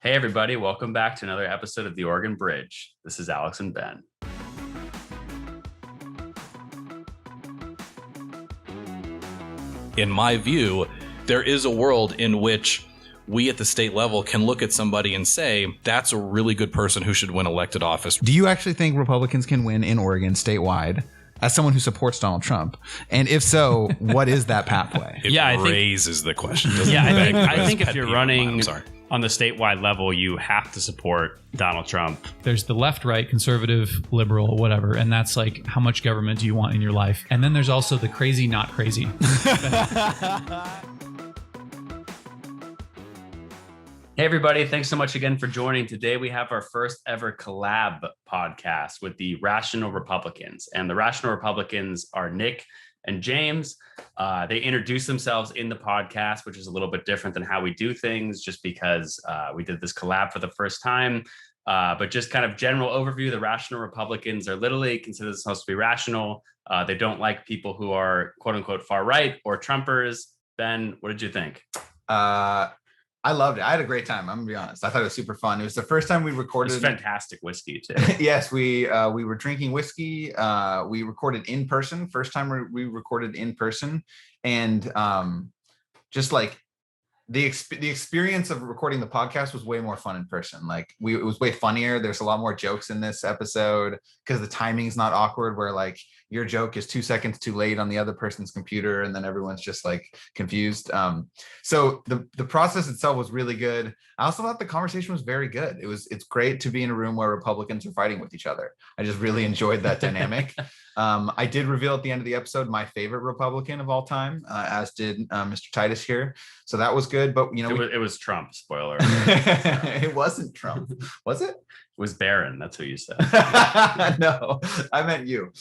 Hey everybody, welcome back to another episode of The Oregon Bridge. This is Alex and Ben. In my view, there is a world in which we at the state level can look at somebody and say, that's a really good person who should win elected office. Do you actually think Republicans can win in Oregon statewide as someone who supports Donald Trump? And if so, what is that pathway? It raises the question. I think if you're running on the statewide level, you have to support Donald Trump. There's the left, right, conservative, liberal, whatever. And that's like, how much government do you want in your life? And then there's also the crazy, not crazy. Hey everybody, thanks so much again for joining. Today we have our first ever collab podcast with the Rational Republicans. And the Rational Republicans are Nick and James. They introduce themselves in the podcast, which is a little bit different than how we do things, just because we did this collab for the first time. But just kind of general overview, the Rational Republicans are literally considered themselves to be rational. They don't like people who are quote unquote far right or Trumpers. Ben, what did you think? I loved it. I had a great time. I'm gonna be honest. I thought it was super fun. It was the first time we recorded. It's fantastic whiskey too. Yes, we were drinking whiskey. We recorded in person. First time we recorded in person, and just like the experience of recording the podcast was way more fun in person. Like it was way funnier. There's a lot more jokes in this episode because the timing's not awkward. Where like your joke is 2 seconds too late on the other person's computer, and then everyone's just like confused. So the process itself was really good. I also thought the conversation was very good. It's great to be in a room where Republicans are fighting with each other. I just really enjoyed that dynamic. I did reveal at the end of the episode my favorite Republican of all time, as did Mr. Titus here. So that was good. But you know, it was Trump. Spoiler. It wasn't Trump, was it? It was Barron. That's who you said. No, I meant you.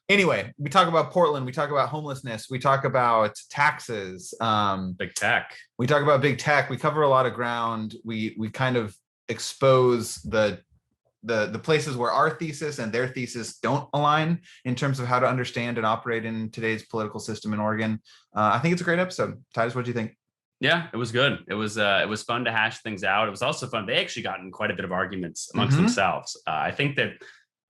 Anyway, we talk about Portland. We talk about homelessness. We talk about taxes. Big tech. We talk about big tech. We cover a lot of ground. We kind of expose the places where our thesis and their thesis don't align in terms of how to understand and operate in today's political system in Oregon. I think it's a great episode. Titus, what do you think? Yeah, it was good. It was fun to hash things out. It was also fun. They actually got in quite a bit of arguments amongst themselves. I think that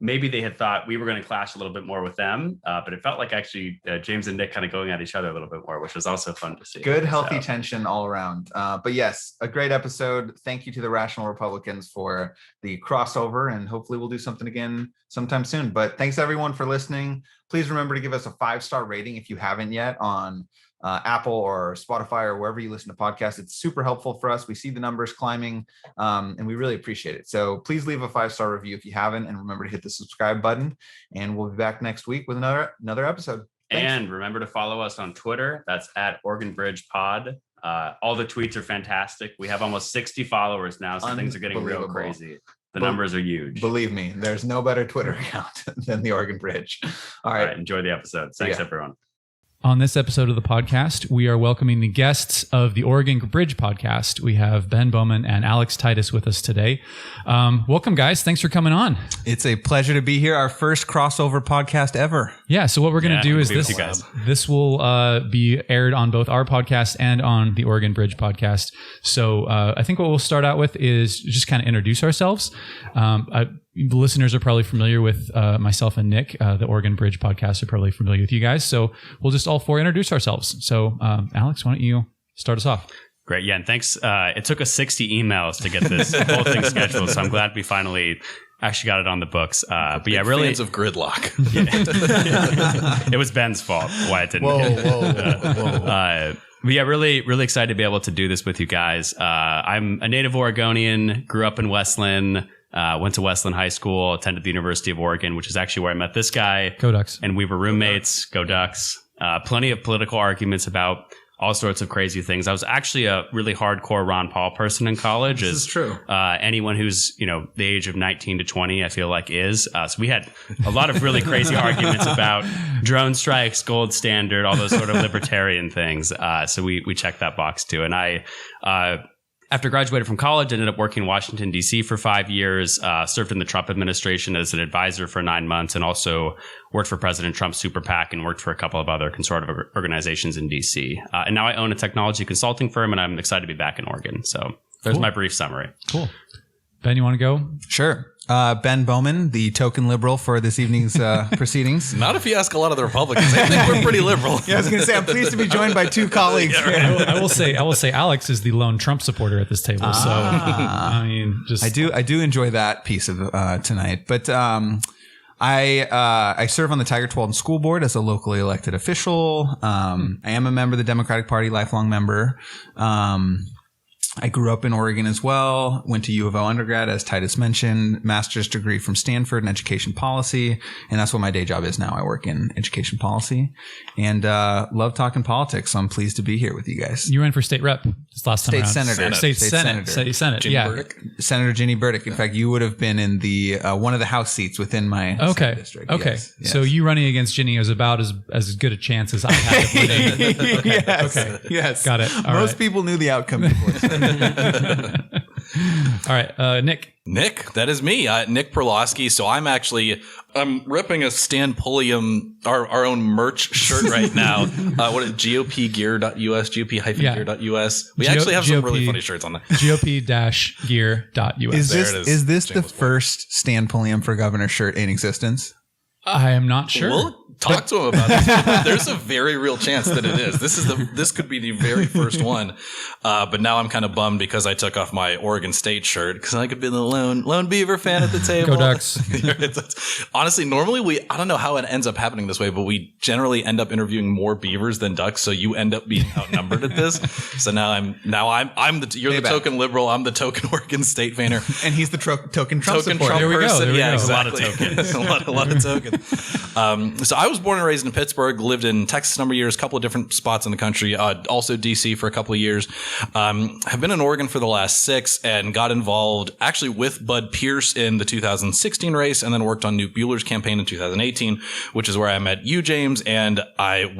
maybe they had thought we were going to clash a little bit more with them, but it felt like actually James and Nick kind of going at each other a little bit more, which was also fun to see. Good, healthy tension all around. But yes, a great episode. Thank you to the Rational Republicans for the crossover, and hopefully we'll do something again sometime soon. But thanks everyone for listening. Please remember to give us a 5-star rating if you haven't yet on Apple or Spotify or wherever you listen to podcasts. It's super helpful for us. We see the numbers climbing, and we really appreciate it. So please leave a 5-star review if you haven't, and remember to hit the subscribe button. And we'll be back next week with another episode. Thanks. And remember to follow us on Twitter. That's at Oregon Bridge Pod. All the tweets are fantastic. We have almost 60 followers now, so things are getting real crazy. The numbers are huge. Believe me, there's no better Twitter account than the Oregon Bridge. All right, enjoy the episode. Thanks, everyone. On this episode of the podcast, we are welcoming the guests of the Oregon Bridge podcast. We have Ben Bowman and Alex Titus with us today. Welcome, guys. Thanks for coming on. It's a pleasure to be here. Our first crossover podcast ever. Yeah. So what we're going to do is this will be aired on both our podcast and on the Oregon Bridge podcast. So I think what we'll start out with is just kind of introduce ourselves. The listeners are probably familiar with myself and Nick. The Oregon Bridge podcast are probably familiar with you guys. So we'll just all four introduce ourselves. So Alex, why don't you start us off? Great. Yeah. And thanks. It took us 60 emails to get this whole thing scheduled. So I'm glad we finally actually got it on the books. But yeah, really. Fans of gridlock. It was Ben's fault why it didn't. Whoa. But yeah, really, really excited to be able to do this with you guys. I'm a native Oregonian, grew up in Westland. Went to Westland High School, attended the University of Oregon, which is actually where I met this guy. Go Ducks. And we were roommates. Go Ducks. Plenty of political arguments about all sorts of crazy things. I was actually a really hardcore Ron Paul person in college. This is true. Anyone who's, the age of 19 to 20, I feel like is. So we had a lot of really crazy arguments about drone strikes, gold standard, all those sort of libertarian things. So we checked that box too. And After graduating from college, ended up working in Washington, D.C. for 5 years, served in the Trump administration as an advisor for 9 months, and also worked for President Trump's super PAC and worked for a couple of other conservative organizations in D.C. And now I own a technology consulting firm, and I'm excited to be back in Oregon. So there's my brief summary. Cool. Ben, you want to go? Sure. Ben Bowman, the token liberal for this evening's proceedings. Not if you ask a lot of the Republicans. I think we're pretty liberal. Yeah, I was going to say, I'm pleased to be joined by two colleagues. I will say Alex is the lone Trump supporter at this table. So I mean, just I do enjoy that piece of tonight. But I serve on the Tigard Walden School Board as a locally elected official. I am a member of the Democratic Party, lifelong member. I grew up in Oregon as well, went to U of O undergrad, as Titus mentioned, master's degree from Stanford in education policy. And that's what my day job is now. I work in education policy and love talking politics. So I'm pleased to be here with you guys. You ran for state rep this last time around. State senator. Ginny Burdick. Senator Ginny Burdick. In fact, you would have been in the one of the House seats within my district. Okay. Yes. So you running against Ginny is about as good a chance as I had of winning. Yes. Okay. Yes. Got it. Most people knew the outcome before. All right, Nick, that is me, Nick Prelosky. So I'm ripping a Stan Pulliam, our own merch shirt right now. What is GOPgear.us, GOP-gear.us. We actually have some really funny shirts on that. GOP-gear.us. Is this the first Stan Pulliam for governor shirt in existence? I am not sure. We'll talk to him about this. There's a very real chance that it is. This could be the very first one. But now I'm kind of bummed because I took off my Oregon State shirt because I could be the lone Beaver fan at the table. Go Ducks. Honestly, normally I don't know how it ends up happening this way, but we generally end up interviewing more Beavers than Ducks. So you end up being outnumbered at this. So you're the token liberal. I'm the token Oregon State faner. And he's the token Trump supporter. There we go. Person. Yeah, exactly. A lot of tokens. a lot of tokens. So I was born and raised in Pittsburgh, lived in Texas a number of years, a couple of different spots in the country, also DC for a couple of years. Have been in Oregon for the last 6 and got involved actually with Bud Pierce in the 2016 race and then worked on Newt Bueller's campaign in 2018, which is where I met you, James. And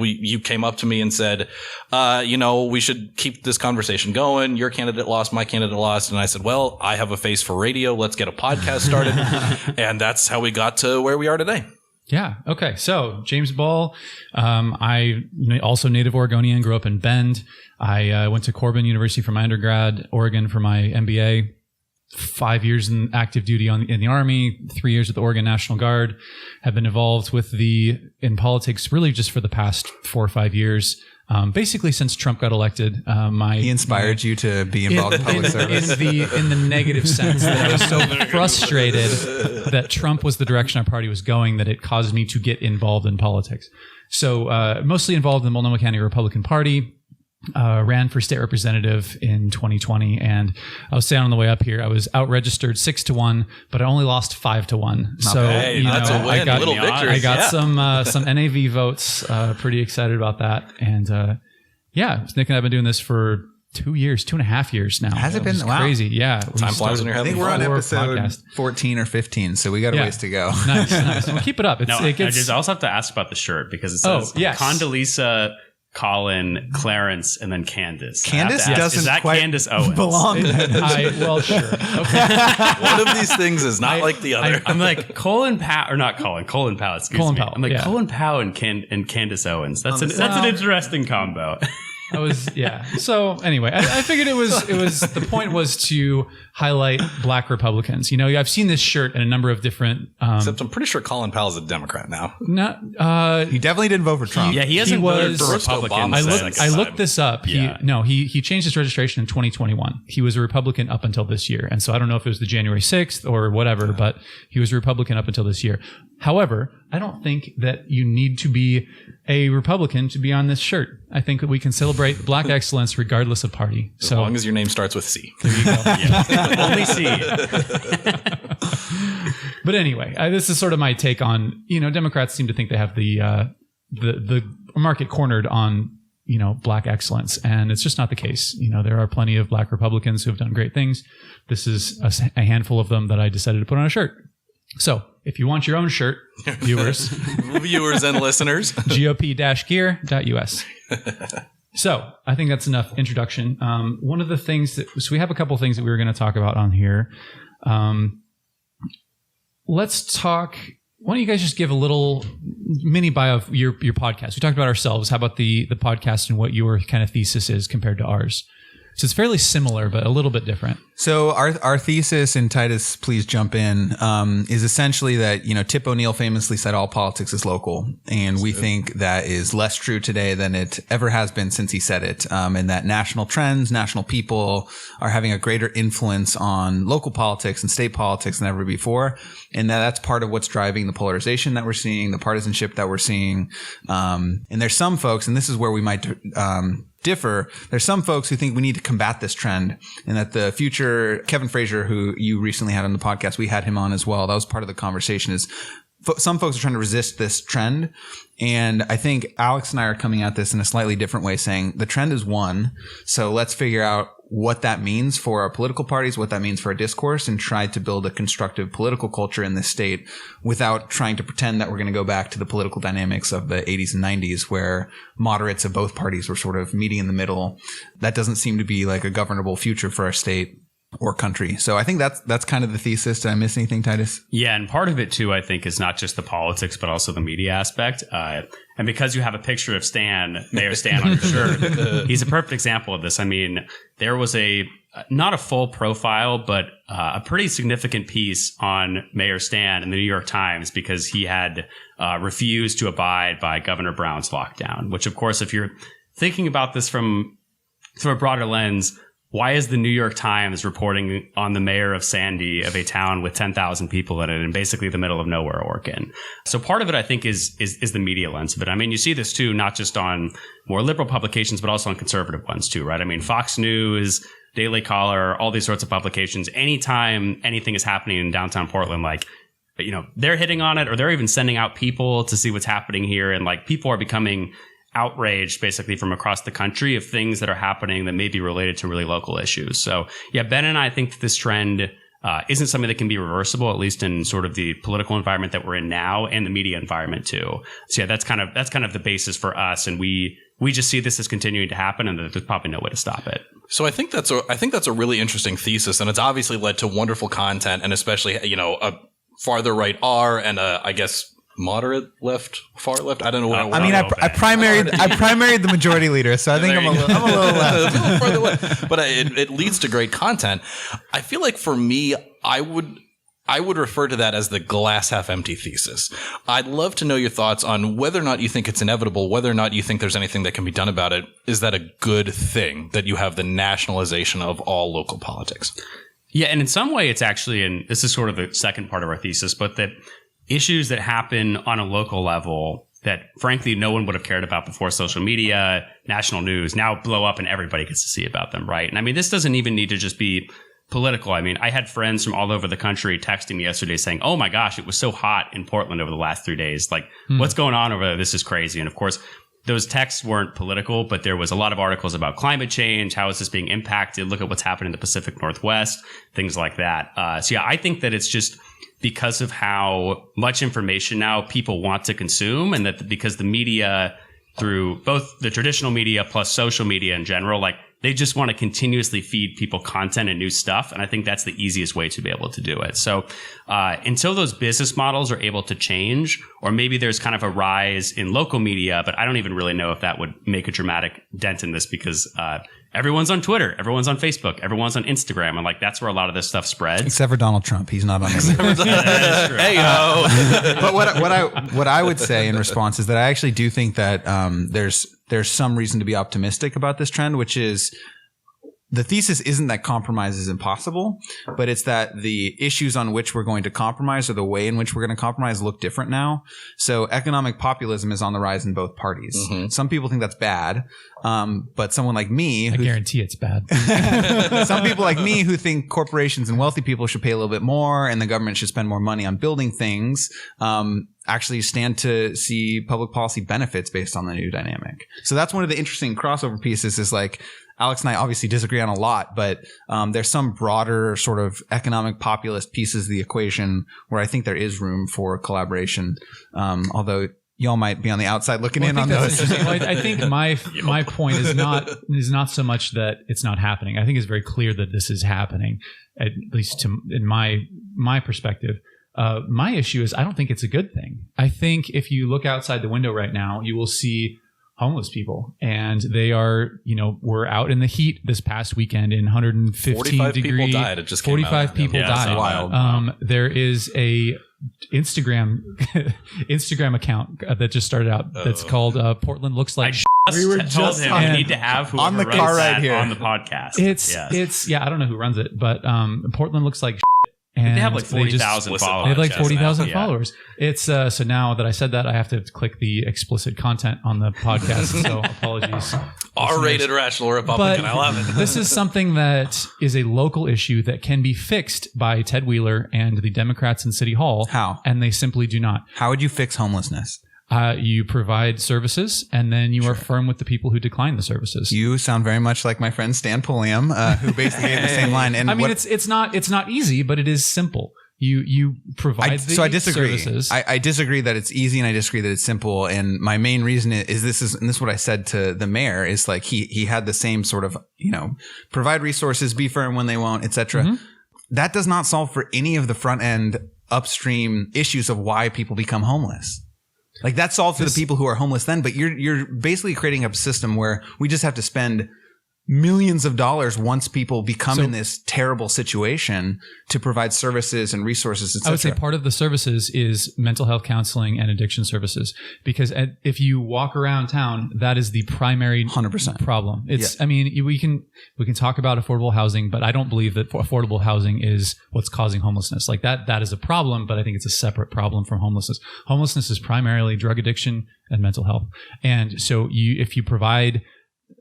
you came up to me and said, we should keep this conversation going. Your candidate lost, my candidate lost. And I said, well, I have a face for radio. Let's get a podcast started. And that's how we got to where we are today. Yeah. Okay. So James Ball, I also native Oregonian, grew up in Bend. I went to Corban University for my undergrad, Oregon for my MBA, 5 years in active duty in the Army, 3 years with the Oregon National Guard, have been involved in politics really just for the past 4 or 5 years. Basically since Trump got elected, he inspired you to be involved in public service in the negative sense that I was so frustrated that Trump was the direction our party was going that it caused me to get involved in politics. So, mostly involved in the Multnomah County Republican Party. Ran for state representative in 2020, and I was saying on the way up here, I was out registered 6-1, but I only lost 5-1. So that's a win. I got some NAV votes. Pretty excited about that, and Nick and I have been doing this for 2.5 years now. Has it been? Wow. Crazy. Yeah. Time flies when you're having fun. I think we're on episode 14 or 15, so we got a ways to go. Nice. Well, keep it up. I also have to ask about the shirt because it says Condoleezza, Colin, Clarence, and then Candace. Candace doesn't quite Candace Owens? belong. Well, sure. Okay. One of these things is not like the other. I'm like Colin Powell, excuse me. Powell, I'm like Colin Powell and Candace Owens. That's an interesting combo. So anyway, I figured it was the point was to highlight Black Republicans. I've seen this shirt in a number of different. Except I'm pretty sure Colin Powell's a Democrat now. He definitely didn't vote for Trump. Yeah, he hasn't voted for Republicans. I looked this up. Yeah. He changed his registration in 2021. He was a Republican up until this year, and so I don't know if it was the January 6th or whatever, but he was a Republican up until this year. However, I don't think that you need to be a Republican to be on this shirt. I think that we can celebrate Black excellence regardless of party. As long as your name starts with C. There you go. Only C. But anyway, this is sort of my take on, Democrats seem to think they have the market cornered on, Black excellence. And it's just not the case. There are plenty of Black Republicans who have done great things. This is a handful of them that I decided to put on a shirt. So if you want your own shirt, viewers and listeners, GOP-gear.us. So I think that's enough introduction. One of the things so we have a couple of things that we were going to talk about on here. Let's talk. Why don't you guys just give a little mini bio of your podcast? We talked about ourselves. How about the podcast and what your kind of thesis is compared to ours? So it's fairly similar, but a little bit different. So our thesis, and Titus, please jump in, is essentially that, Tip O'Neill famously said all politics is local. And we think that is less true today than it ever has been since he said it. And that national trends, national people are having a greater influence on local politics and state politics than ever before. And that's part of what's driving the polarization that we're seeing, the partisanship that we're seeing. And there's some folks, and this is where we might differ. There's some folks who think we need to combat this trend, and that the future Kevin Frazier, who you recently had on the podcast, we had him on as well. That was part of the conversation. Is some folks are trying to resist this trend, and I think Alex and I are coming at this in a slightly different way, saying the trend is one. So let's figure out what that means for our political parties, what that means for our discourse, and try to build a constructive political culture in this state without trying to pretend that we're going to go back to the political dynamics of the 80s and 90s where moderates of both parties were sort of meeting in the middle. That doesn't seem to be like a governable future for our state or country. So I think that's kind of the thesis. Did I miss anything, Titus? Yeah, and part of it too, I think, is not just the politics, but also the media aspect. And because you have a picture of Mayor Stan on your shirt, he's a perfect example of this. I mean, there was not a full profile, but a pretty significant piece on Mayor Stan in the New York Times because he had refused to abide by Governor Brown's lockdown, which, of course, if you're thinking about this from a broader lens, why is the New York Times reporting on the mayor of Sandy, of a town with 10,000 people in it, in basically the middle of nowhere, Oregon? So part of it, I think, is the media lens of it. I mean, you see this too, not just on more liberal publications, but also on conservative ones too, right? I mean, Fox News, Daily Caller, all these sorts of publications. Anytime anything is happening in downtown Portland, they're hitting on it, or they're even sending out people to see what's happening here, and people are becoming outraged basically from across the country of things that are happening that may be related to really local issues. So yeah, Ben and I think that this trend isn't something that can be reversible, at least in sort of the political environment that we're in now and the media environment too. So yeah, that's kind of the basis for us. And we just see this as continuing to happen, and that there's probably no way to stop it. So I think that's a really interesting thesis, and it's obviously led to wonderful content, and especially, a farther right R and I guess moderate left, far left. I don't know what I mean. I primaried the majority leader, so I think I'm a little left. A little further left. But it leads to great content. I feel like for me, I would refer to that as the glass half empty thesis. I'd love to know your thoughts on whether or not you think it's inevitable, whether or not you think there's anything that can be done about it. Is that a good thing that you have the nationalization of all local politics? Yeah, and in some way, it's actually, and this is sort of the second part of our thesis, but that issues that happen on a local level that, frankly, no one would have cared about before social media, national news, now blow up and everybody gets to see about them, right? And I mean, this doesn't even need to just be political. I mean, I had friends from all over the country texting me yesterday saying, oh my gosh, it was so hot in Portland over the last 3 days. What's going on over there? This is crazy. And of course, those texts weren't political, but there was a lot of articles about climate change. How is this being impacted? Look at what's happening in the Pacific Northwest, things like that. So yeah, I think that it's just because of how much information now people want to consume, and that because the media, through both the traditional media plus social media in general, they just want to continuously feed people content and new stuff. And I think that's the easiest way to be able to do it. So until those business models are able to change, or maybe there's kind of a rise in local media, but I don't even really know if that would make a dramatic dent in this, because everyone's on Twitter, everyone's on Facebook, everyone's on Instagram, and that's where a lot of this stuff spreads. Except for Donald Trump, he's not on Instagram. Hey yo! But what I would say in response is that I actually do think that there's some reason to be optimistic about this trend, which is the thesis isn't that compromise is impossible, but it's that the issues on which we're going to compromise, or the way in which we're going to compromise, look different now. So economic populism is on the rise in both parties. Mm-hmm. Some people think that's bad, but someone like me, I guarantee it's bad. Some people like me who think corporations and wealthy people should pay a little bit more, and the government should spend more money on building things, actually stand to see public policy benefits based on the new dynamic. So that's one of the interesting crossover pieces, is Alex and I obviously disagree on a lot, but there's some broader sort of economic populist pieces of the equation where I think there is room for collaboration. Although, y'all might be on the outside looking in on those. I think my point is not so much that it's not happening. I think it's very clear that this is happening, at least in my perspective. My issue is I don't think it's a good thing. I think if you look outside the window right now, you will see homeless people, and they are, we're out in the heat this past weekend in 115 45 degree. people died. It just came 45 out. people died. Wild. There is a Instagram account that just started out that's called Portland Looks Like. We were told him we need to have whoever on the car right here on the podcast. It's I don't know who runs it, but Portland Looks Like. And they have like 40,000 followers. They have like 40,000 followers. It's so now that I said that, I have to click the explicit content on the podcast. So apologies. R-rated Rational Republican. I love it. This is something that is a local issue that can be fixed by Ted Wheeler and the Democrats in City Hall. How? And they simply do not. How would you fix homelessness? You provide services, and then you are firm with the people who decline the services. You sound very much like my friend Stan Pulliam, who basically gave the same line. And I mean, it's not easy, but it is simple. You provide I disagree. Services. I disagree that it's easy, and I disagree that it's simple. And my main reason is this is what I said to the mayor is like he had the same sort of provide resources, be firm when they won't, etc. Mm-hmm. That does not solve for any of the front end upstream issues of why people become homeless. Like that's solved for the people who are homeless then, but you're basically creating a system where we just have to spend millions of dollars once people become in this terrible situation to provide services and resources, etc. I would say part of the services is mental health counseling and addiction services, because if you walk around town, that is the primary 100% problem. I mean, we can talk about affordable housing, but I don't believe that affordable housing is what's causing homelessness. Like that is a problem, but I think it's a separate problem from homelessness. Homelessness is primarily drug addiction and mental health. And so if you provide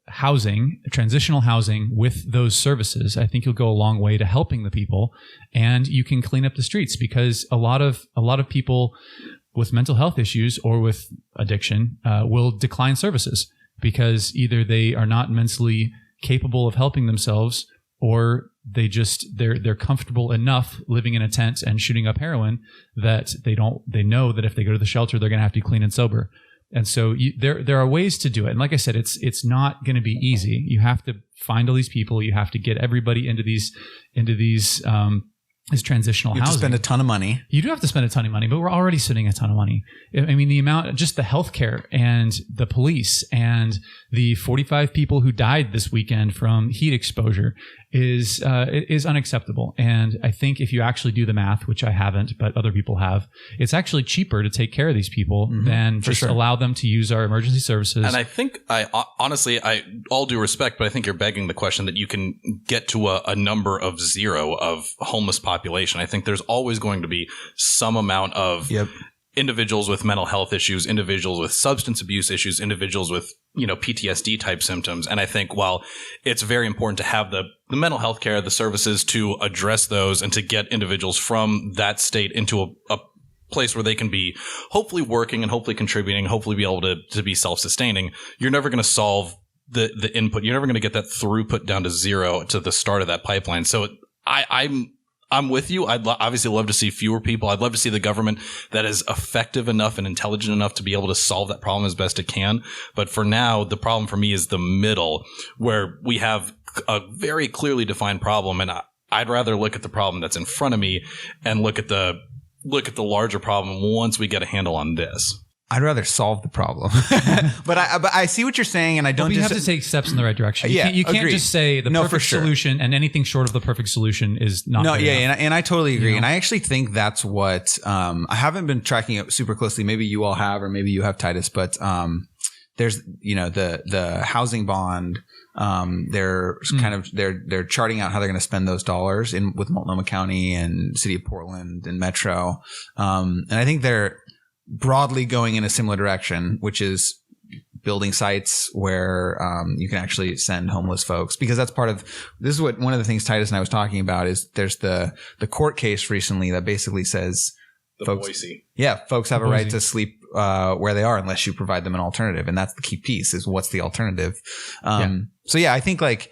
housing, transitional housing with those services, I think you'll go a long way to helping the people, and you can clean up the streets, because a lot of people with mental health issues or with addiction will decline services because either they are not mentally capable of helping themselves, or they're comfortable enough living in a tent and shooting up heroin that they know that if they go to the shelter, they're going to have to be clean and sober. And so there are ways to do it. And like I said, it's not going to be easy. You have to find all these people. You have to get everybody into these this transitional housing. You have to spend a ton of money. You do have to spend a ton of money, but we're already spending a ton of money. I mean, the amount, just the healthcare and the police and the 45 people who died this weekend from heat exposure is unacceptable. And I think if you actually do the math, which I haven't, but other people have, it's actually cheaper to take care of these people than just allow them to use our emergency services. And I think honestly, all due respect, but I think you're begging the question that you can get to a number of zero of homeless population. I think there's always going to be some amount of individuals with mental health issues, individuals with substance abuse issues, individuals with PTSD type symptoms. And I think while it's very important to have the mental health care, the services to address those and to get individuals from that state into a place where they can be hopefully working and hopefully contributing, hopefully be able to be self-sustaining, you're never going to solve the input. You're never going to get that throughput down to zero to the start of that pipeline. So I'm with you. I'd obviously love to see fewer people. I'd love to see the government that is effective enough and intelligent enough to be able to solve that problem as best it can. But for now, the problem for me is the middle, where we have a very clearly defined problem. And I'd rather look at the problem that's in front of me and look at the larger problem once we get a handle on this. I'd rather solve the problem, but I see what you're saying, and I don't. But you have to take steps in the right direction. You can't just say the perfect solution, and anything short of the perfect solution is not. No, and I totally agree, and I actually think that's what I haven't been tracking it super closely. Maybe you all have, or maybe you have, Titus. But there's the housing bond. They're they're charting out how they're going to spend those dollars with Multnomah County and City of Portland and Metro, and I think they're broadly going in a similar direction, which is building sites where you can actually send homeless folks, because that's part of this is what one of the things Titus and I was talking about is there's the court case recently that basically says Boise. Folks have a right to sleep where they are unless you provide them an alternative, and that's the key piece is what's the alternative. So I think like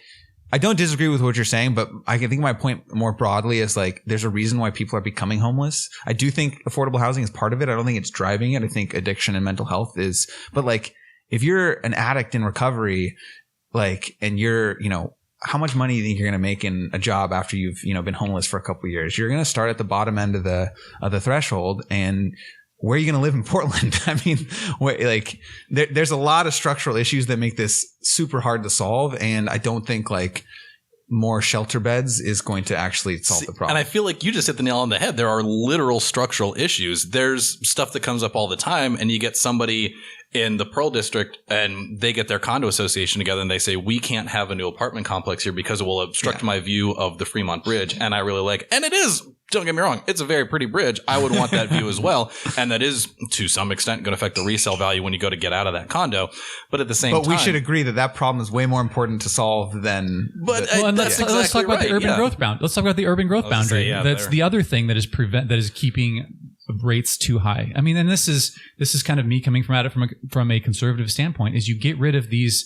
I don't disagree with what you're saying, but I think my point more broadly is like there's a reason why people are becoming homeless. I do think affordable housing is part of it. I don't think it's driving it. I think addiction and mental health is. But like if you're an addict in recovery, like, and you're, how much money do you think you're going to make in a job after you've, been homeless for a couple of years? You're going to start at the bottom end of the threshold. And where are you going to live in Portland? I mean, there's a lot of structural issues that make this super hard to solve. And I don't think like more shelter beds is going to actually solve the problem. And I feel like you just hit the nail on the head. There are literal structural issues. There's stuff that comes up all the time, and you get somebody in the Pearl District and they get their condo association together and they say, we can't have a new apartment complex here because it will obstruct my view of the Fremont Bridge. And I really like, and it is, don't get me wrong, it's a very pretty bridge. I would want that view as well. And that is to some extent going to affect the resale value when you go to get out of that condo. But at the same time. But we should agree that problem is way more important to solve than. Let's talk about the urban growth boundary. Let's talk about the urban growth boundary. That's the other thing that is keeping rates too high. I mean, and this is kind of me coming from a conservative standpoint, is you get rid of these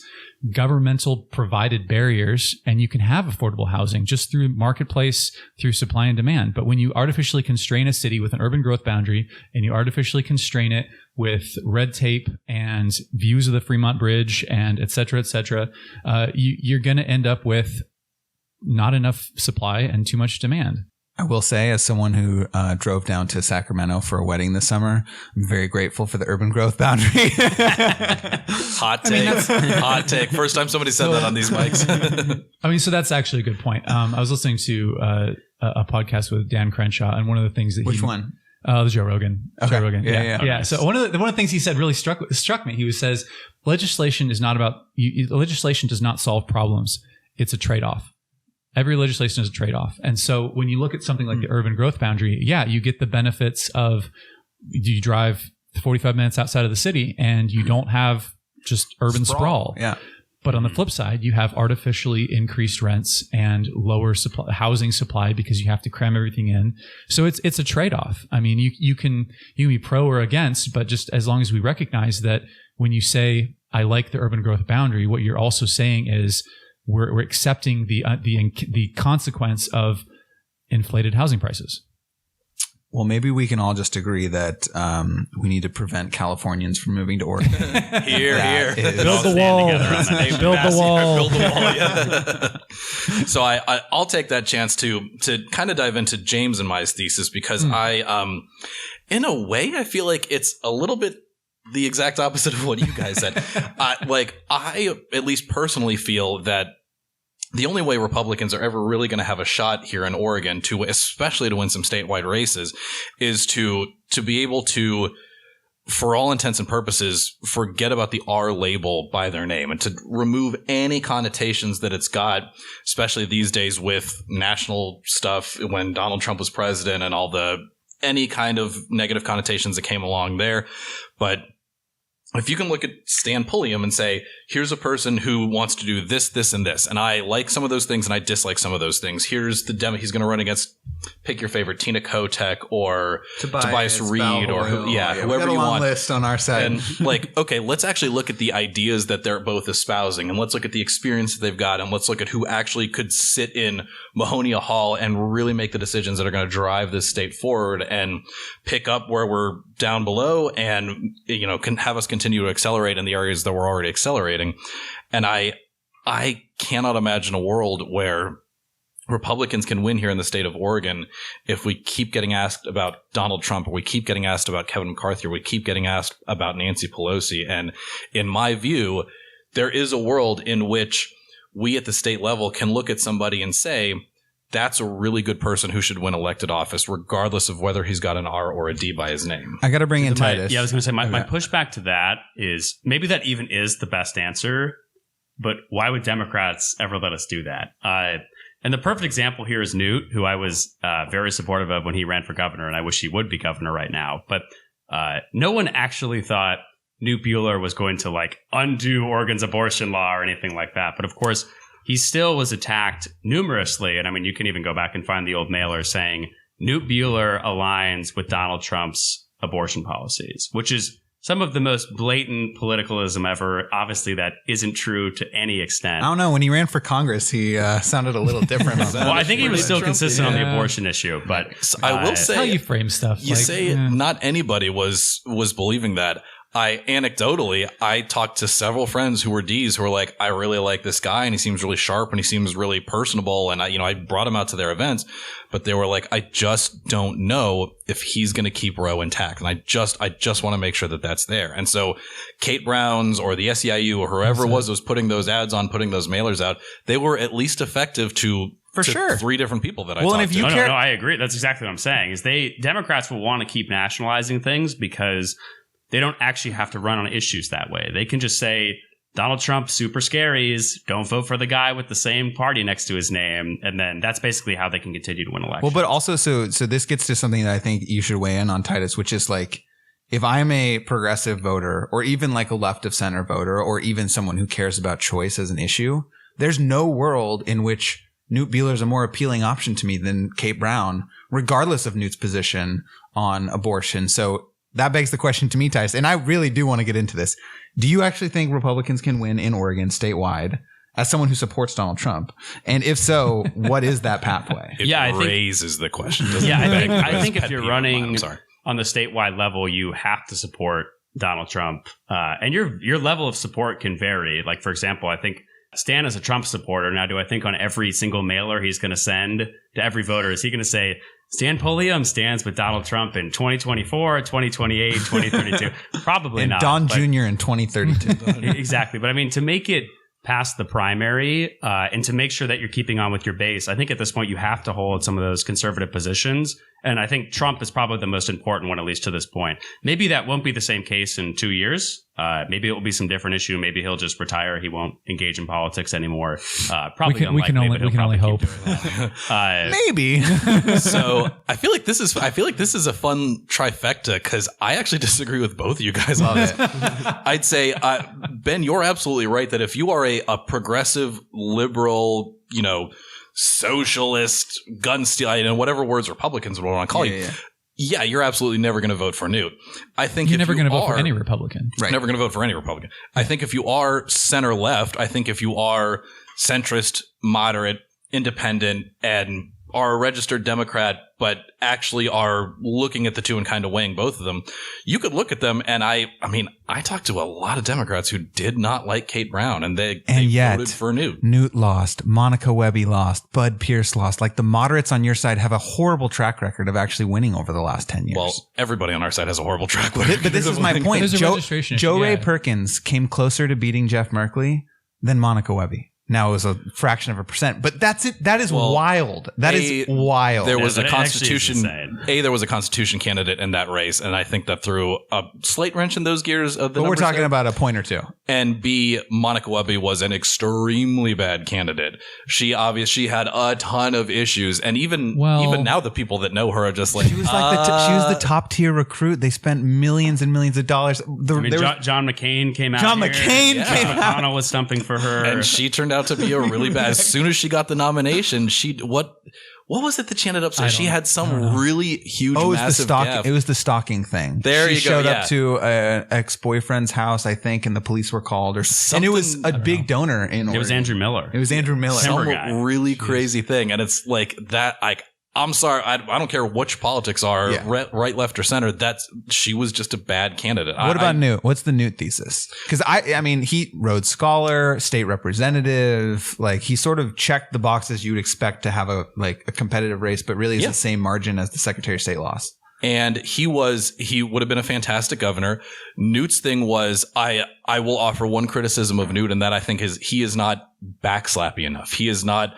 governmental provided barriers and you can have affordable housing just through marketplace, through supply and demand. But when you artificially constrain a city with an urban growth boundary and you artificially constrain it with red tape and views of the Fremont Bridge and et cetera, you're going to end up with not enough supply and too much demand. I will say, as someone who drove down to Sacramento for a wedding this summer, I'm very grateful for the urban growth boundary. Hot take. First time somebody said that on these mics. I mean, so that's actually a good point. I was listening to a podcast with Dan Crenshaw, and one of the things that Which one? The Joe Rogan. Okay. Joe Rogan. Yeah. Nice. So one of the things he said really struck me. He says, legislation is not about legislation does not solve problems. It's a trade-off. Every legislation is a trade-off. And so when you look at something like the urban growth boundary, you get the benefits of you drive 45 minutes outside of the city and you don't have just urban sprawl. Yeah. But on the flip side, you have artificially increased rents and lower housing supply because you have to cram everything in. So it's a trade-off. I mean, you can be pro or against, but just as long as we recognize that when you say, I like the urban growth boundary, what you're also saying is, we're accepting the consequence of inflated housing prices. Well, maybe we can all just agree that we need to prevent Californians from moving to Oregon. Here. Build the wall. Build the wall. Yeah. So I'll take that chance to kind of dive into James and my thesis because I, in a way, I feel like it's a little bit the exact opposite of what you guys said. I at least personally feel that the only way Republicans are ever really going to have a shot here in Oregon especially to win some statewide races is to be able to, for all intents and purposes, forget about the R label by their name and to remove any connotations that it's got, especially these days with national stuff when Donald Trump was president and any kind of negative connotations that came along there. But if you can look at Stan Pulliam and say, here's a person who wants to do this, this, and this, and I like some of those things and I dislike some of those things. Here's the demo he's going to run against. Pick your favorite, Tina Kotek or Tobias Reed or whoever you want. We've got a long list on our side. And okay, let's actually look at the ideas that they're both espousing, and let's look at the experience that they've got, and let's look at who actually could sit in Mahonia Hall and really make the decisions that are going to drive this state forward and pick up where we're down below and, can have us continue to accelerate in the areas that we're already accelerating. And I cannot imagine a world where Republicans can win here in the state of Oregon if we keep getting asked about Donald Trump, or we keep getting asked about Kevin McCarthy, or we keep getting asked about Nancy Pelosi. And in my view, there is a world in which we at the state level can look at somebody and say, that's a really good person who should win elected office, regardless of whether he's got an R or a D by his name. I got to bring in Titus. I was going to say, my pushback to that is maybe that even is the best answer, but why would Democrats ever let us do that? And the perfect example here is Newt, who I was very supportive of when he ran for governor, and I wish he would be governor right now. But no one actually thought Newt Buehler was going to undo Oregon's abortion law or anything like that. But of course, he still was attacked numerously. And I mean, you can even go back and find the old mailer saying Newt Buehler aligns with Donald Trump's abortion policies, which is some of the most blatant politicalism ever. Obviously, that isn't true to any extent. I don't know. When he ran for Congress, he sounded a little different. Well, I think he was still consistent on the abortion issue. But I will say, how you frame stuff. You say not anybody was believing that. Anecdotally, I talked to several friends who were D's who were like, I really like this guy and he seems really sharp and he seems really personable. And I brought him out to their events, but they were like, I just don't know if he's going to keep Roe intact. And I just want to make sure that that's there. And so Kate Brown's or the SEIU or whoever was putting those ads on, putting those mailers out, they were at least effective to sure 3 different people that I talked to. No, I agree. That's exactly what I'm saying is Democrats will want to keep nationalizing things because they don't actually have to run on issues that way. They can just say, Donald Trump, super scaries. Don't vote for the guy with the same party next to his name. And then that's basically how they can continue to win elections. Well, but also, so this gets to something that I think you should weigh in on, Titus, which is like, if I'm a progressive voter or even like a left of center voter or even someone who cares about choice as an issue, there's no world in which Newt Buehler is a more appealing option to me than Kate Brown, regardless of Newt's position on abortion. So that begs the question to me, Titus, and I really do want to get into this. Do you actually think Republicans can win in Oregon statewide as someone who supports Donald Trump? And if so, what is that pathway? It raises the question. I think if you're running on the statewide level, you have to support Donald Trump. And your level of support can vary. Like, for example, I think Stan is a Trump supporter. Now, do I think on every single mailer he's going to send to every voter, is he going to say, Stan Pulliam stands with Donald Trump in 2024, 2028, 2032? Probably and not. Don Jr. in 2032. Exactly. But I mean, to make it past the primary and to make sure that you're keeping on with your base, I think at this point you have to hold some of those conservative positions. And I think Trump is probably the most important one, at least to this point. Maybe that won't be the same case in 2 years. Maybe it will be some different issue. Maybe he'll just retire. He won't engage in politics anymore. Probably we can only hope. Maybe. So I feel like this is a fun trifecta because I actually disagree with both of you guys on it. I'd say, Ben, you're absolutely right that if you are a progressive liberal, socialist, gun stealing, whatever words Republicans would want to call you. Yeah, you're absolutely never going to vote for Newt. I think you're never going to vote for any Republican. Right. Never going to vote for any Republican. I think if you are center left, I think if you are centrist, moderate, independent, and are a registered Democrat, but actually are looking at the two and kind of weighing both of them, you could look at them. And I talked to a lot of Democrats who did not like Kate Brown, and they voted for Newt. Newt lost, Monica Webby lost, Bud Pierce lost. Like, the moderates on your side have a horrible track record of actually winning over the last 10 years. Well, everybody on our side has a horrible track record. But this is my point. Joe Ray Perkins came closer to beating Jeff Merkley than Monica Webby. Now it was a fraction of a percent, but that's it. That is wild. That is wild. There was a there was a Constitution candidate in that race, and I think that threw a slight wrench in those gears of the. But we're talking about a point or two. And B, Monica Webby was an extremely bad candidate. She obviously had a ton of issues, and even now the people that know her are just like, she was like she was the top tier recruit. They spent millions and millions of dollars. John McCain came out. John McCain came out. McConnell was stumping for her, and she turned out to be a really bad. As soon as she got the nomination, what was it that she ended up saying? She had some really huge, massive gaffe. It was the stalking thing. She showed up to an ex-boyfriend's house, I think, and the police were called, and it was a big donor in Oregon. It was Andrew Miller. Some really crazy thing, and it's like that. I'm sorry, I don't care which politics are, right, left, or center. She was just a bad candidate. What about Newt? What's the Newt thesis? Because I mean, he Rhodes Scholar, state representative, like he sort of checked the boxes you'd expect to have a competitive race, but really is the same margin as the Secretary of State lost. And he would have been a fantastic governor. Newt's thing was, I will offer one criticism of Newt, and that I think is he is not backslappy enough. He is not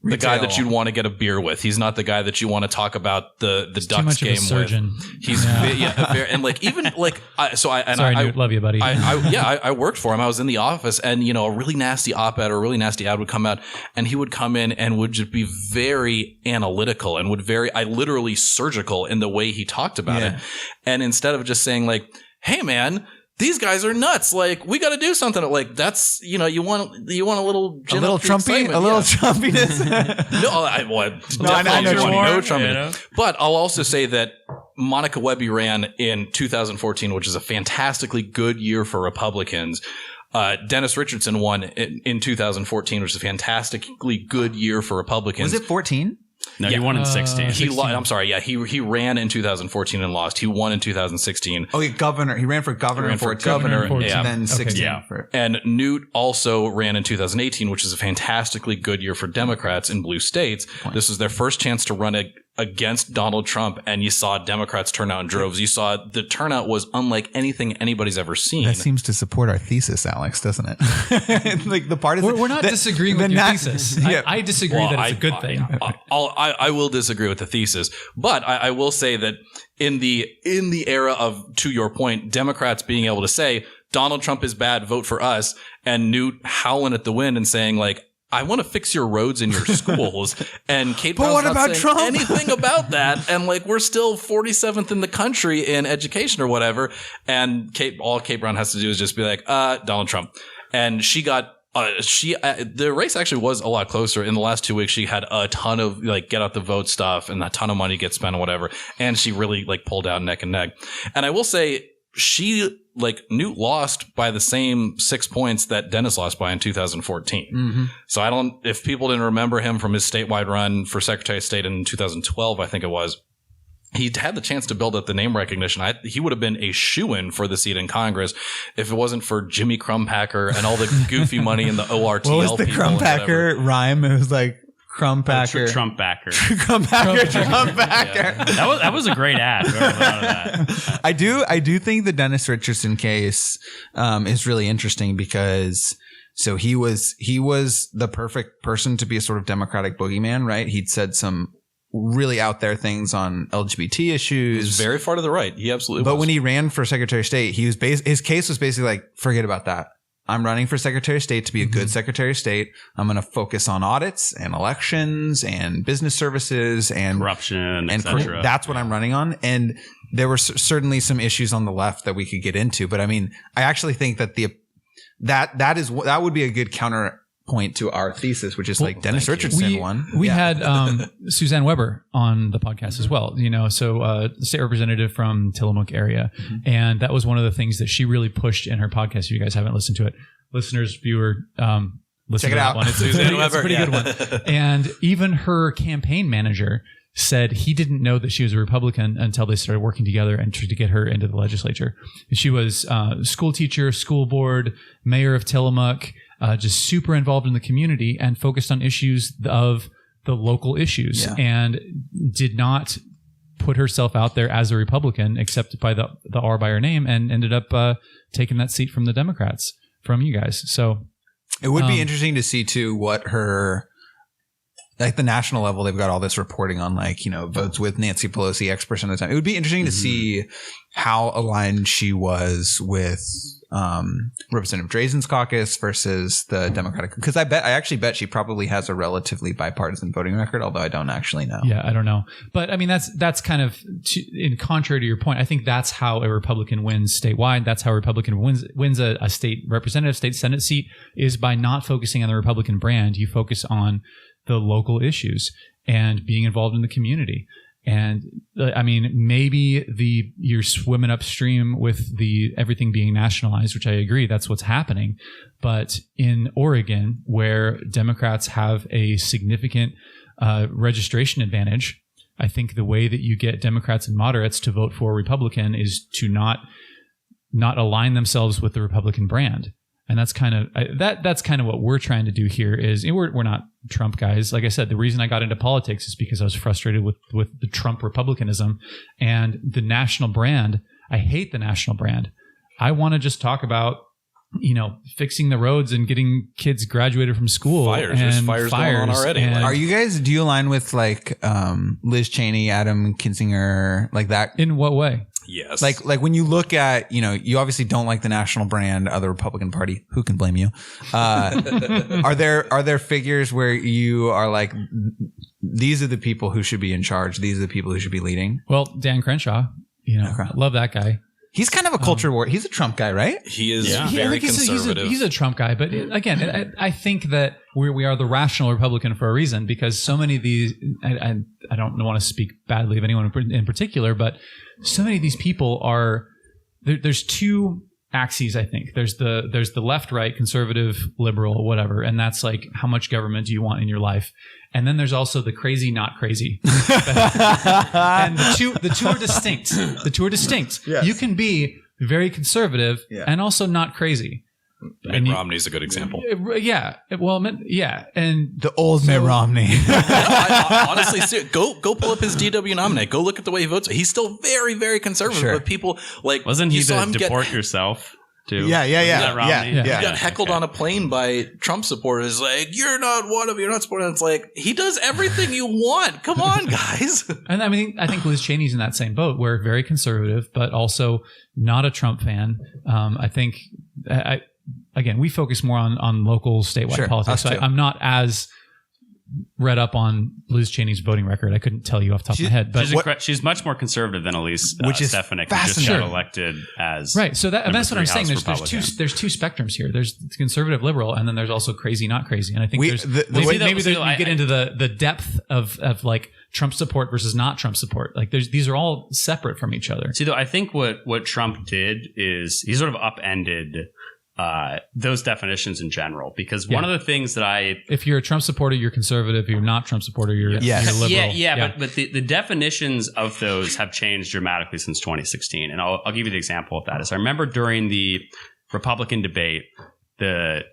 the guy that you'd want to get a beer with. He's not the guy that you want to talk about the Ducks game with. He's and like even like Newt, love you, buddy. I worked for him. I was in the office, and a really nasty op-ed or a really nasty ad would come out, and he would come in and would just be very analytical and literally surgical in the way he talked about it. And instead of just saying like, "Hey, man, these guys are nuts. Like, we got to do something." Like, that's, you want a little Trumpy, a little Trumpiness. No, I know Trumpiness. But I'll also say that Monica Webby ran in 2014, which is a fantastically good year for Republicans. Dennis Richardson won in 2014, which is a fantastically good year for Republicans. Was it 14? No, he won in 16. I'm sorry. Yeah, he ran in 2014 and lost. He won in 2016. Oh, governor. He ran for governor in 14. Yeah. Then 16. Yeah. And Newt also ran in 2018, which is a fantastically good year for Democrats in blue states. This was their first chance to run against Donald Trump, and you saw Democrats turn out in droves. You saw the turnout was unlike anything anybody's ever seen. That seems to support our thesis, Alex, doesn't it? Like the partisan. We're not disagreeing with your thesis. Yeah. I disagree that it's a good thing. I will disagree with the thesis, but I will say that in the era of, to your point, Democrats being able to say Donald Trump is bad, vote for us, and Newt howling at the wind and saying like, I want to fix your roads in your schools. And Kate Brown's not saying Trump? anything about that. And like, we're still 47th in the country in education or whatever. And all Kate Brown has to do is just be like, Donald Trump. And she got, the race actually was a lot closer. In the last 2 weeks, she had a ton of like get out the vote stuff and a ton of money gets spent or whatever. And she really like pulled out neck and neck. And I will say, Newt lost by the same 6 points that Dennis lost by in 2014. Mm-hmm. So if people didn't remember him from his statewide run for Secretary of State in 2012, I think it was, he had the chance to build up the name recognition. He would have been a shoo-in for the seat in Congress if it wasn't for Jimmy Crumpacker and all the goofy money in the ORTL. What was the Crumpacker rhyme? It was like, Crumpacker. Trumpacker. Crumpacker. Yeah. That was a great ad. Whoever thought of that. I do think the Dennis Richardson case is really interesting because so he was the perfect person to be a sort of Democratic boogeyman, right? He'd said some really out there things on LGBT issues. He's very far to the right. He absolutely was. But when he ran for Secretary of State, his case was basically like, forget about that. I'm running for Secretary of State to be a good Secretary of State. I'm going to focus on audits and elections and business services and corruption, etc. That's what I'm running on. And there were certainly some issues on the left that we could get into. But I mean, I actually think that that would be a good counterpoint to our thesis, which is like Dennis Richardson won. We had Suzanne Weber on the podcast as well, so state representative from Tillamook area. Mm-hmm. And that was one of the things that she really pushed in her podcast. If you guys haven't listened to it, listeners, viewer, listen Check it out. One. It's a pretty good one. And even her campaign manager said he didn't know that she was a Republican until they started working together and tried to get her into the legislature. She was school teacher, school board, mayor of Tillamook, just super involved in the community and focused on issues of the local issues and did not put herself out there as a Republican except by the R by her name and ended up taking that seat from the Democrats, from you guys. So it would be interesting to see too what her, like the national level, they've got all this reporting on votes with Nancy Pelosi X% of the time. It would be interesting to see how aligned she was with Representative Drazen's caucus versus the Democratic, because I actually bet she probably has a relatively bipartisan voting record, although I don't actually know. Yeah, I don't know. But I mean, that's kind of in contrary to your point. I think that's how a Republican wins statewide. That's how a Republican wins a state representative, state Senate seat, is by not focusing on the Republican brand. You focus on the local issues and being involved in the community. And I mean, maybe you're swimming upstream with everything being nationalized, which I agree, that's what's happening. But in Oregon, where Democrats have a significant registration advantage, I think the way that you get Democrats and moderates to vote for a Republican is to not align themselves with the Republican brand. And that's kind of what we're trying to do here. Is we're not Trump guys. Like I said, the reason I got into politics is because I was frustrated with the Trump republicanism and the national brand. I hate the national brand. I want to just talk about fixing the roads and getting kids graduated from school. There's fires going on already. Do you align with Liz Cheney, Adam Kinzinger, like that? In what way? Yes. Like when you look at, you obviously don't like the national brand of the Republican Party. Who can blame you? Are there figures where you are like, these are the people who should be in charge. These are the people who should be leading? Well, Dan Crenshaw, I love that guy. He's kind of a culture war. He's a Trump guy, right? He is I very think conservative. He's a Trump guy, but again, I think that we are the rational Republican for a reason, because so many of these, I don't want to speak badly of anyone in particular, but so many of these people are, there's two axes, I think. There's the left, right, conservative, liberal, whatever, and that's like, how much government do you want in your life? And then there's also the crazy, not crazy. And the two are distinct. The two are distinct. Yes. You can be very conservative and also not crazy. Mitt Romney's a good example. Yeah. Well, yeah. And The old Mitt Romney. I honestly, go pull up his DW nominate. Go look at the way he votes. He's still very, very conservative. Sure. But people like, wasn't he you saw the him deport yourself too? Yeah. Romney? He got heckled on a plane by Trump supporters. Like, you're not supporting. It's like, he does everything you want. Come on, guys. And I think Liz Cheney's in that same boat. We're very conservative, but also not a Trump fan. I think again, we focus more on local, statewide politics. So I'm not as read up on Liz Cheney's voting record. I couldn't tell you off the top of my head, but she's much more conservative than Elise Stefanik, who just fascinating. got elected as right. So that's what I'm saying. There's two spectrums here. There's conservative, liberal, and then there's also crazy, not crazy. And I think you get into the depth of like Trump support versus not Trump support. Like these are all separate from each other. See, though, I think what Trump did is he sort of upended those definitions in general, because one of the things that if you're a Trump supporter, you're conservative. If you're not Trump supporter, you're liberal. But the definitions of those have changed dramatically since 2016. And I'll give you the example of that. I remember during the Republican debate, the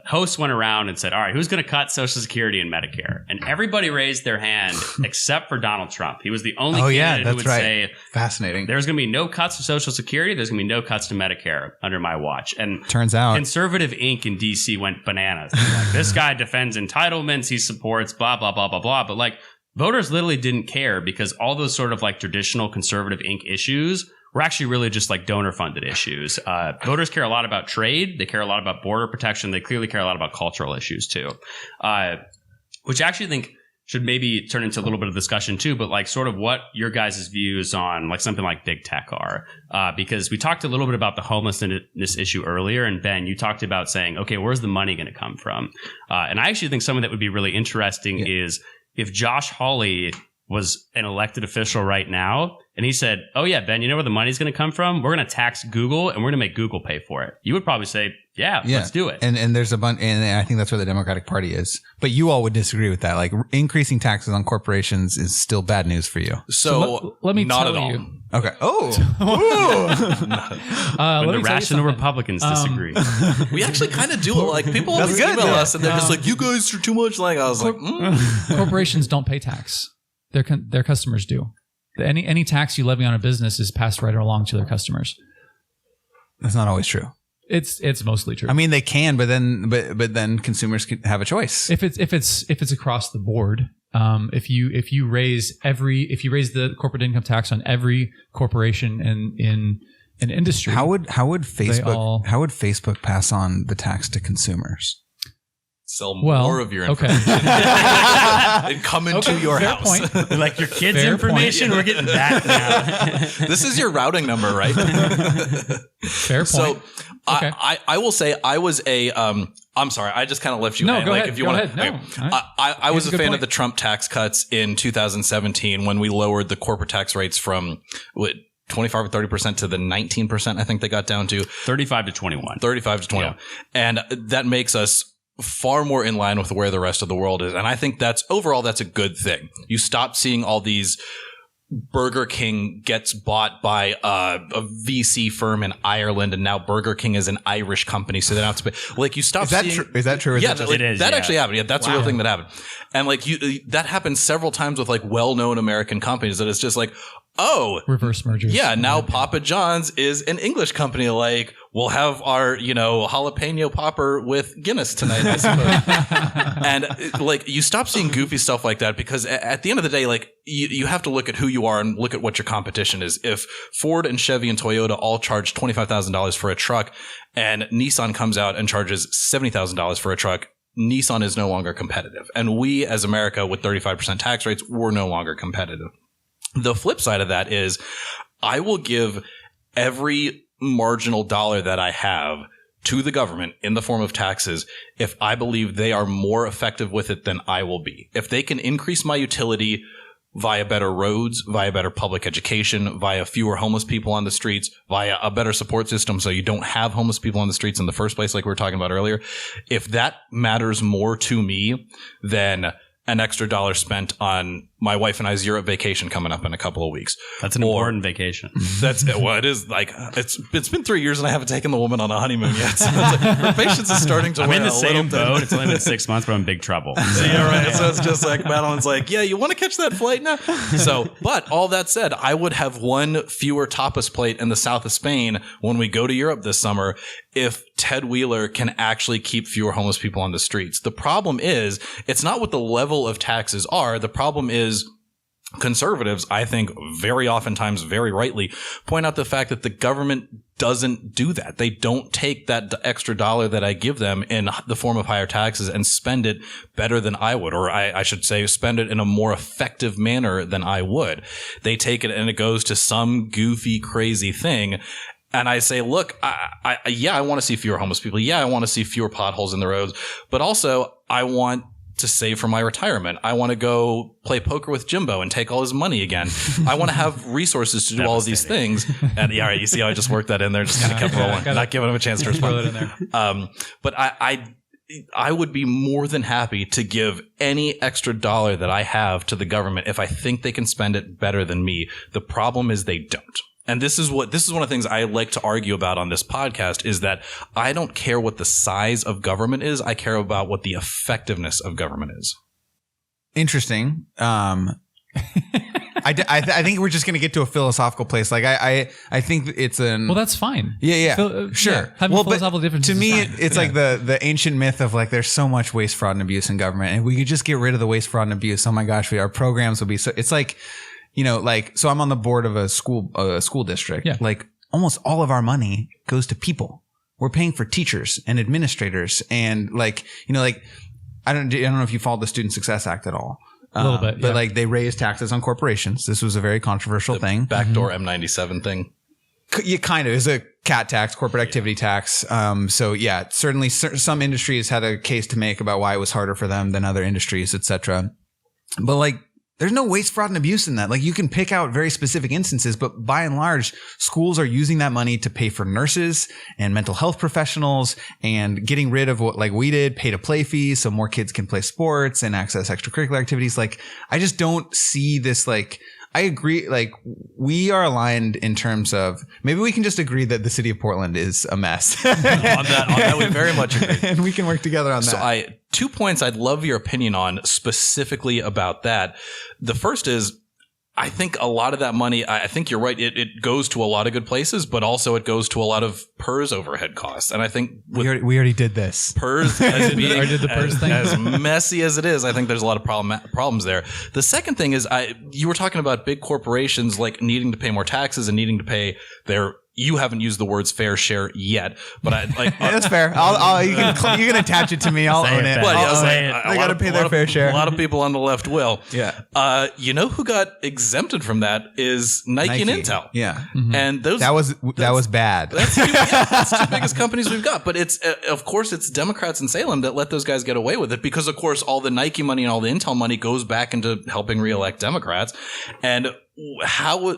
host went around and said, all right, who's going to cut Social Security and Medicare? And everybody raised their hand except for Donald Trump. He was the only candidate who would say, fascinating, there's going to be no cuts to Social Security. There's going to be no cuts to Medicare under my watch. And turns out Conservative Inc. in DC went bananas. Like, this guy defends entitlements. He supports blah, blah, blah, blah, blah. But like, voters literally didn't care, because all those sort of like traditional Conservative Inc. issues were actually really just like donor funded issues. Voters care a lot about trade. They care a lot about border protection. They clearly care a lot about cultural issues too, which I actually think should maybe turn into a little bit of discussion too, but like sort of what your guys' views on like something like big tech are. Because we talked a little bit about the homelessness issue earlier. And Ben, you talked about saying, okay, where's the money going to come from? And I actually think something that would be really interesting is if Josh Hawley was an elected official right now, and he said, oh yeah, Ben, you know where the money's going to come from? We're going to tax Google, and we're going to make Google pay for it. You would probably say, yeah, let's do it. And there's a bunch, and I think that's where the Democratic Party is. But you all would disagree with that. Like, increasing taxes on corporations is still bad news for you. So let me not tell at all. you. Okay. Oh. When the rational Republicans disagree. We actually kind of do it. Like, people always email us, and they're just like, you guys are too much. Like, I was like, corporations don't pay tax. Their customers do. Any tax you levy on a business is passed right along to their customers. That's not always true. It's mostly true. I mean, they can, but then consumers can have a choice. If it's across the board, if you raise the corporate income tax on every corporation in an industry, how would Facebook pass on the tax to consumers? Sell more of your information and come into your house. Like your kids' information, we're getting that now. This is your routing number, right? Fair point. So I will say I was a I'm sorry, I just kind of left you. No, go like ahead. If you want to, I was a fan of the Trump tax cuts in 2017 when we lowered the corporate tax rates from 25 or 30% to the 19%. I think they got down to 35 to 21. 35 to 21, and that makes us far more in line with where the rest of the world is. And I think that's a good thing. You stop seeing all these Burger King gets bought by a VC firm in Ireland, and now Burger King is an Irish company, so they don't have to pay. Like, you stop seeing... Is that true? Yeah, it is. That actually happened. Yeah, that's a real thing that happened. And like that happens several times with like well-known American companies, that it's just like, oh, reverse mergers. Yeah, now Papa John's is an English company. Like, we'll have our, jalapeno popper with Guinness tonight, I suppose. And like, you stop seeing goofy stuff like that, because at the end of the day, like, you have to look at who you are and look at what your competition is. If Ford and Chevy and Toyota all charge $25,000 for a truck, and Nissan comes out and charges $70,000 for a truck, Nissan is no longer competitive. And we, as America, with 35% tax rates, we're no longer competitive. The flip side of that is I will give every marginal dollar that I have to the government in the form of taxes if I believe they are more effective with it than I will be. If they can increase my utility via better roads, via better public education, via fewer homeless people on the streets, via a better support system so you don't have homeless people on the streets in the first place like we were talking about earlier, if that matters more to me than an extra dollar spent on my wife and I's Europe vacation coming up in a couple of weeks. That's an important vacation. That's well, it is like it's been 3 years and I haven't taken the woman on a honeymoon yet. So it's like, her patience is starting to. I'm wear in the a same little boat. It's only been 6 months, but I'm in big trouble. Yeah, right. So it's just like Madeline's like, yeah, you want to catch that flight now? So, but all that said, I would have one fewer tapas plate in the south of Spain when we go to Europe this summer if Ted Wheeler can actually keep fewer homeless people on the streets. The problem is, it's not what the level of taxes are. The problem is conservatives, I think very oftentimes, very rightly, point out the fact that the government doesn't do that. They don't take that extra dollar that I give them in the form of higher taxes and spend it better than I would, or I should say spend it in a more effective manner than I would. They take it and it goes to some goofy, crazy thing. And I say, look, I want to see fewer homeless people. Yeah, I want to see fewer potholes in the roads. But also, I want to save for my retirement. I want to go play poker with Jimbo and take all his money again. I want to have resources to do all of these things. And yeah, right, you see how I just worked that in there, just kind of kept rolling, not giving him a chance to respond. But I would be more than happy to give any extra dollar that I have to the government if I think they can spend it better than me. The problem is they don't. And this is one of the things I like to argue about on this podcast is that I don't care what the size of government is. I care about what the effectiveness of government is. Interesting. I think we're just going to get to a philosophical place. Like I think it's well, that's fine. Yeah. Sure. Yeah, having philosophical differences to me, is fine. it's like the ancient myth of like, there's so much waste, fraud, and abuse in government. And if we could just get rid of the waste, fraud, and abuse, oh my gosh, our programs would be so, it's like, you know, like, so I'm on the board of a school district. Yeah. Like almost all of our money goes to people. We're paying for teachers and administrators and like, you know, like, I don't know if you followed the Student Success Act at all. A little bit, but like they raised taxes on corporations. This was a very controversial thing. Backdoor M97 thing. Yeah, kind of. It's a CAT tax, corporate activity tax. So yeah, certainly some industries had a case to make about why it was harder for them than other industries, etc. But like, there's no waste, fraud, and abuse in that. Like you can pick out very specific instances, but by and large, schools are using that money to pay for nurses and mental health professionals and getting rid of what like we did, pay to play fees so more kids can play sports and access extracurricular activities. Like I just don't see this like, I agree. Like we are aligned in terms of maybe we can just agree that the city of Portland is a mess. on that, we very much agree. And we can work together on that. So 2 points I'd love your opinion on specifically about that. The first is, I think a lot of that money, I think you're right. It goes to a lot of good places, but also it goes to a lot of PERS overhead costs. And I think we already did this. PERS as being as messy as it is, I think there's a lot of problems there. The second thing is you were talking about big corporations like needing to pay more taxes and needing to pay their. You haven't used the words fair share yet, but I like that's fair. You can attach it to me. I'll own it. But they got to pay their fair share. A lot of people on the left will. Yeah. You know who got exempted from that is Nike and Intel. Yeah. Mm-hmm. And that was bad. That's the two biggest companies we've got. But it's of course it's Democrats in Salem that let those guys get away with it because of course all the Nike money and all the Intel money goes back into helping reelect Democrats. And how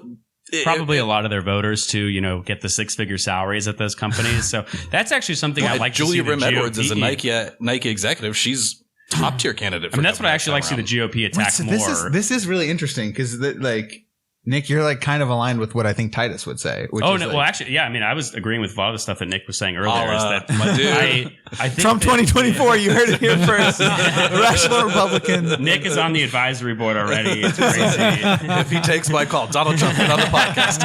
probably a lot of their voters to, you know, get the 6-figure salaries at those companies. So that's actually something I like. Julia to see Rim Edwards is a Nike executive. She's top tier candidate. I mean, that's what I actually like to see the GOP attack more. This is really interesting because like Nick, you're like kind of aligned with what I think Titus would say. Well, actually, yeah. I mean, I was agreeing with a lot of the stuff that Nick was saying earlier. Is that my dude? I think Trump 2024. You heard it here first. Rational Republican. Nick is on the advisory board already. It's crazy. If he takes my call, Donald Trump get on the podcast.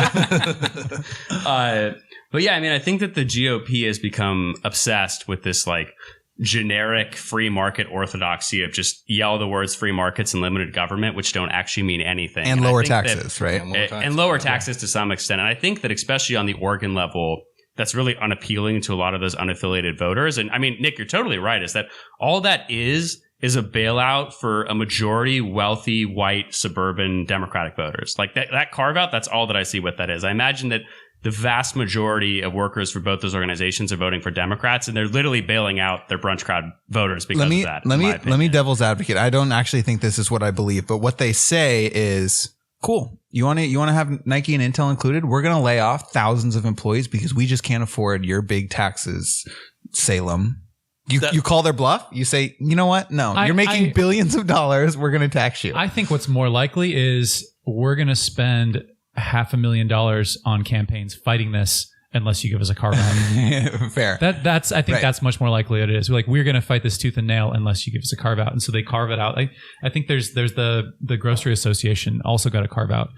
But yeah, I mean, I think that the GOP has become obsessed with this like generic free market orthodoxy of just yell the words free markets and limited government, which don't actually mean anything. And lower taxes, right? And lower taxes to some extent. And I think that especially on the Oregon level, that's really unappealing to a lot of those unaffiliated voters. And I mean, Nick, you're totally right, is that all that is is a bailout for a majority wealthy white suburban Democratic voters. Like that carve out, that's all that I see what that is. I imagine that the vast majority of workers for both those organizations are voting for Democrats, and they're literally bailing out their brunch crowd voters because of that. Let me devil's advocate. I don't actually think this is what I believe, but what they say is, cool. You want to have Nike and Intel included? We're going to lay off thousands of employees because we just can't afford your big taxes, Salem. You call their bluff. You say, you know what? No, you're making billions of dollars. We're going to tax you. I think what's more likely is we're going to spend $500,000 on campaigns fighting this unless you give us a carve out. Fair. That's I think that's much more likely it is. We're going to fight this tooth and nail unless you give us a carve out. And so they carve it out. I think there's the Grocery Association also got a carve out.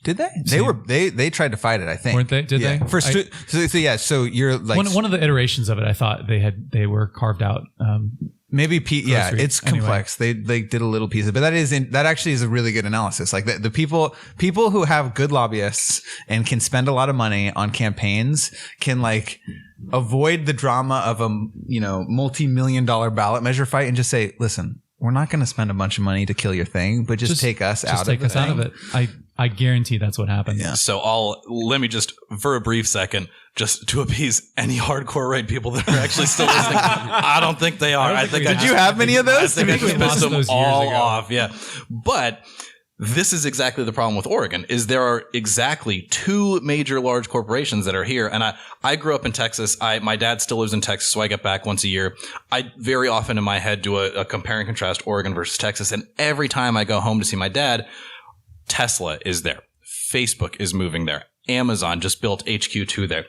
Did they? They tried to fight it, I think. Weren't they? Did they? So you're like one of the iterations of it. I thought they were carved out. Maybe it's complex. Anyway. They did a little piece of it, but that actually is a really good analysis. Like the people who have good lobbyists and can spend a lot of money on campaigns can like avoid the drama of a multi-million-dollar ballot measure fight and just say, listen, we're not going to spend a bunch of money to kill your thing, but just take us out of it. I guarantee that's what happened. Yeah. So let me just, for a brief second, just to appease any hardcore right people that are actually still listening. I don't think they are. Did you have many of those? I think I just pissed them all off. Yeah. But this is exactly the problem with Oregon is there are exactly two major large corporations that are here. And I grew up in Texas. My dad still lives in Texas, so I get back once a year. I very often in my head do a compare and contrast Oregon versus Texas. And every time I go home to see my dad, Tesla is there. Facebook is moving there. Amazon just built HQ2 there.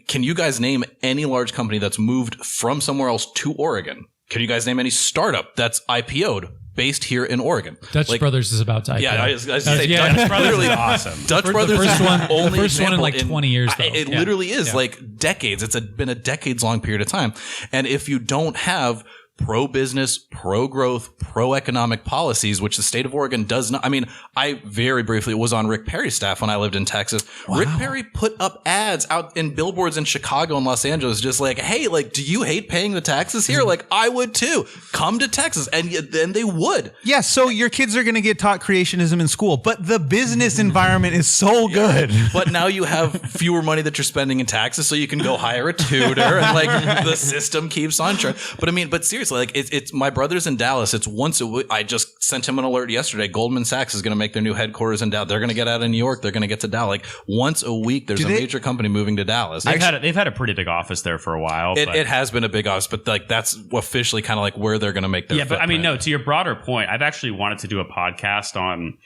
Can you guys name any large company that's moved from somewhere else to Oregon? Can you guys name any startup that's IPO'd based here in Oregon? Dutch Brothers is about to IPO. Yeah, I was say Dutch Brothers really awesome. Dutch Brothers is the first one in like 20 years. It literally is like decades. It's been a decades-long period of time. And if you don't have pro-business, pro-growth, pro-economic policies, which the state of Oregon does not. I mean, I very briefly was on Rick Perry's staff when I lived in Texas. Wow. Rick Perry put up ads out in billboards in Chicago and Los Angeles just like, hey, like, do you hate paying the taxes here? Like, I would too. Come to Texas. And then they would. Yeah, so your kids are going to get taught creationism in school, but the business environment is so good. But now you have fewer money that you're spending in taxes, so you can go hire a tutor and like the system keeps on track. But seriously, like it's my brother's in Dallas. It's once a week. I just sent him an alert yesterday. Goldman Sachs is going to make their new headquarters in Dallas. They're going to get out of New York. They're going to get to Dallas. Like once a week, there's a major company moving to Dallas. They've had a pretty big office there for a while. It has been a big office, but like that's officially kind of like where they're going to make their footprint. But I mean, no, to your broader point, I've actually wanted to do a podcast on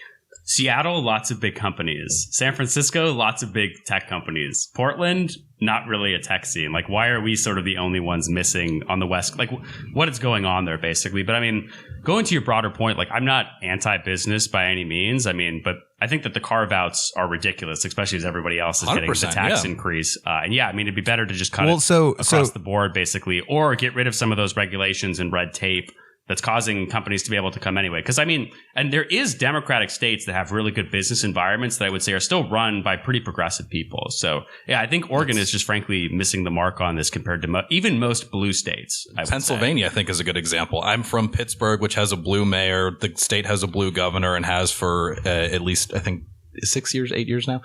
Seattle, lots of big companies. San Francisco, lots of big tech companies. Portland, not really a tech scene. Like, why are we sort of the only ones missing on the West? Like, what is going on there, basically? But I mean, going to your broader point, like, I'm not anti-business by any means. I mean, but I think that the carve-outs are ridiculous, especially as everybody else is getting the tax increase. And yeah, I mean, it'd be better to just cut it across the board, basically, or get rid of some of those regulations and red tape that's causing companies to be able to come anyway. Because I mean, and there is Democratic states that have really good business environments that I would say are still run by pretty progressive people. So yeah, I think Oregon is just frankly missing the mark on this compared to even most blue states. Pennsylvania, I think, is a good example. I'm from Pittsburgh, which has a blue mayor. The state has a blue governor and has for at least, I think, 8 years now.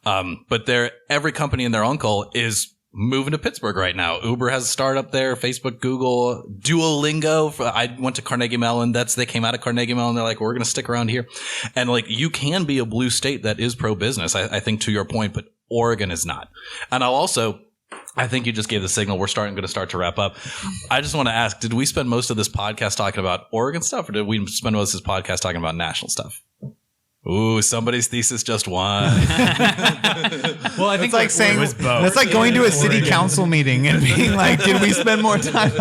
But every company and their uncle is moving to Pittsburgh right now. Uber has a startup there, Facebook, Google, Duolingo. I went to Carnegie Mellon. They came out of Carnegie Mellon. They're like, we're going to stick around here. And like, you can be a blue state that is pro-business, I think, to your point, but Oregon is not. And I think you just gave the signal. We're going to start to wrap up. I just want to ask, did we spend most of this podcast talking about Oregon stuff, or did we spend most of this podcast talking about national stuff? Ooh, somebody's thesis just won. Well, I think like saying that's like going to a city council meeting and being like, "Did we spend more time?"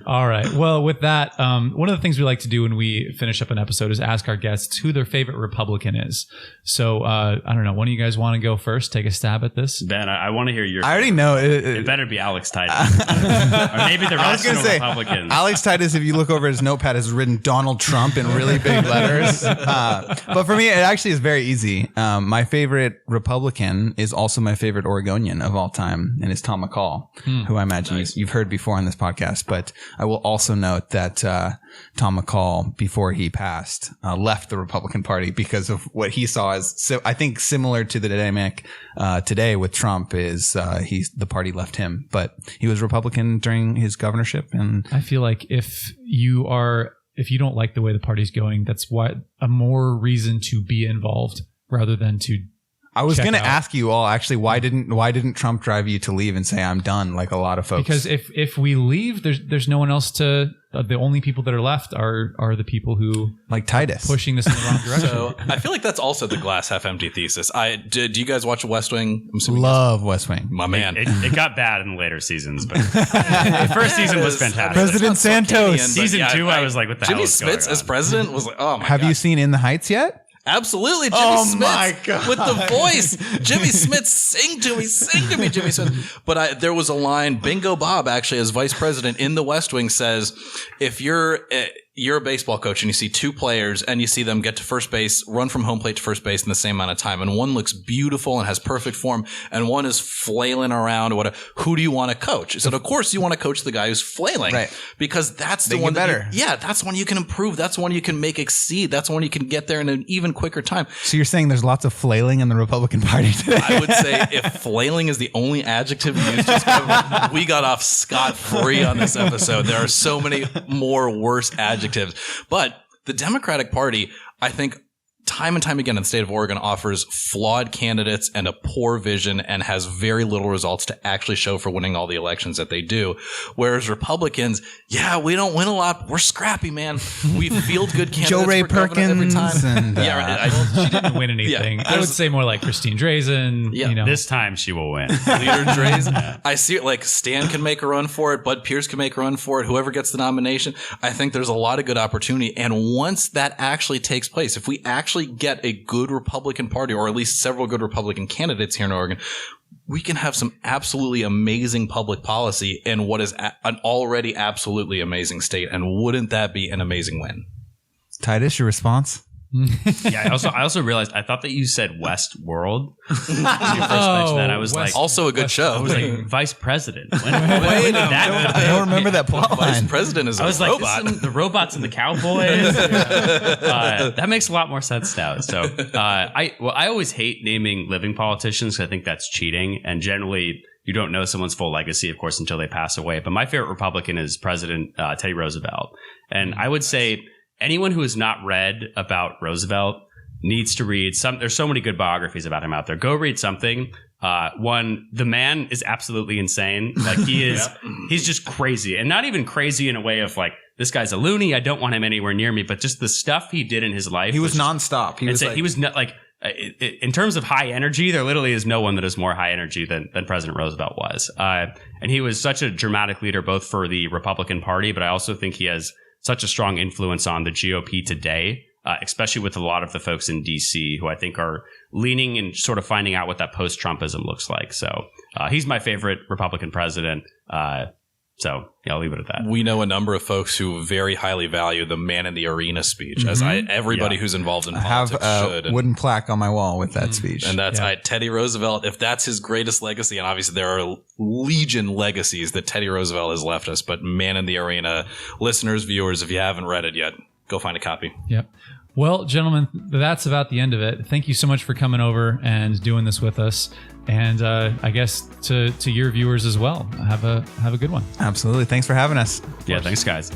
All right. Well, with that, one of the things we like to do when we finish up an episode is ask our guests who their favorite Republican is. So I don't know. One of you guys want to go first? Take a stab at this. Ben, I want to hear your. I already know. It better be Alex Titus, or maybe the Rational Republicans. Alex Titus, if you look over his notepad, has written Donald Trump in really big letters. But for me, it actually is very easy. My favorite Republican is also my favorite Oregonian of all time, and it's Tom McCall, who I imagine you've heard before on this podcast. But I will also note that Tom McCall, before he passed, left the Republican Party because of what he saw as, so I think similar to the dynamic today with Trump is the party left him, but he was Republican during his governorship. And I feel like if you don't like the way the party's going, that's a more reason to be involved rather than to. I was going to ask you all actually, why didn't Trump drive you to leave and say I'm done like a lot of folks? Because if we leave, there's no one else to. The only people that are left are the people who like Titus pushing this in the wrong direction. So I feel like that's also the glass half empty thesis. Do you guys watch West Wing? Love West Wing. My man. It got bad in later seasons, but the first season was fantastic. President Santos. Season 2, I was like, what the hell Jimmy is going Smits on? as president was like, oh my god. Have you seen In the Heights yet? Absolutely, Jimmy Oh Smits my God. with the voice. Jimmy Smits, sing to me, Jimmy Smits. But there was a line, Bingo Bob, actually, as vice president in the West Wing, says, if you're a baseball coach and you see two players and you see them get to first base, run from home plate to first base in the same amount of time, and one looks beautiful and has perfect form, and one is flailing around or whatever, who do you want to coach? So of course you want to coach the guy who's flailing, right? Because that's the one better. That's one you can improve. That's one you can make exceed. That's one you can get there in an even quicker time. So you're saying there's lots of flailing in the Republican Party today? I would say if flailing is the only adjective used, we got off scot-free on this episode. There are so many more worse adjectives. But the Democratic Party, I think, time and time again in the state of Oregon offers flawed candidates and a poor vision and has very little results to actually show for winning all the elections that they do. Whereas Republicans, we don't win a lot, but we're scrappy, man. We field good candidates. Joe Ray for governor every Perkins. time. She didn't win anything. I would say more like Christine Drazen. Yeah. This time she will win. Leader Drazen. I see it like Stan can make a run for it. Bud Pierce can make a run for it. Whoever gets the nomination. I think there's a lot of good opportunity. And once that actually takes place, if we actually get a good Republican Party, or at least several good Republican candidates here in Oregon, we can have some absolutely amazing public policy in what is an already absolutely amazing state. And wouldn't that be an amazing win? Titus, your response? I also realized I thought that you said West World when you first mentioned that. I was like, also a good show. I was like, vice president. When Wait, I don't remember that plot line. Vice president is I was a like, robot. the robots and the cowboys. That makes a lot more sense now. So I always hate naming living politicians because I think that's cheating, and generally you don't know someone's full legacy, of course, until they pass away. But my favorite Republican is President Teddy Roosevelt, and I would say anyone who has not read about Roosevelt needs to read some. There's so many good biographies about him out there. Go read something. One, the man is absolutely insane. Like he is, he's just crazy, and not even crazy in a way of like, this guy's a loony, I don't want him anywhere near me, but just the stuff he did in his life. He was nonstop. He was not like, in terms of high energy, there literally is no one that is more high energy than President Roosevelt was. And he was such a dramatic leader, both for the Republican Party, but I also think he has such a strong influence on the GOP today, especially with a lot of the folks in DC who I think are leaning and sort of finding out what that post-Trumpism looks like. So he's my favorite Republican president. So I'll leave it at that. We know a number of folks who very highly value the man in the arena speech, as everybody who's involved in politics should. A wooden plaque on my wall with that speech. And that's Teddy Roosevelt. If that's his greatest legacy, and obviously there are legion legacies that Teddy Roosevelt has left us, but man in the arena, listeners, viewers, if you haven't read it yet, go find a copy. Yep. Well, gentlemen, that's about the end of it. Thank you so much for coming over and doing this with us. And I guess to your viewers as well, have a good one. Absolutely. Thanks for having us. Yeah, thanks, guys.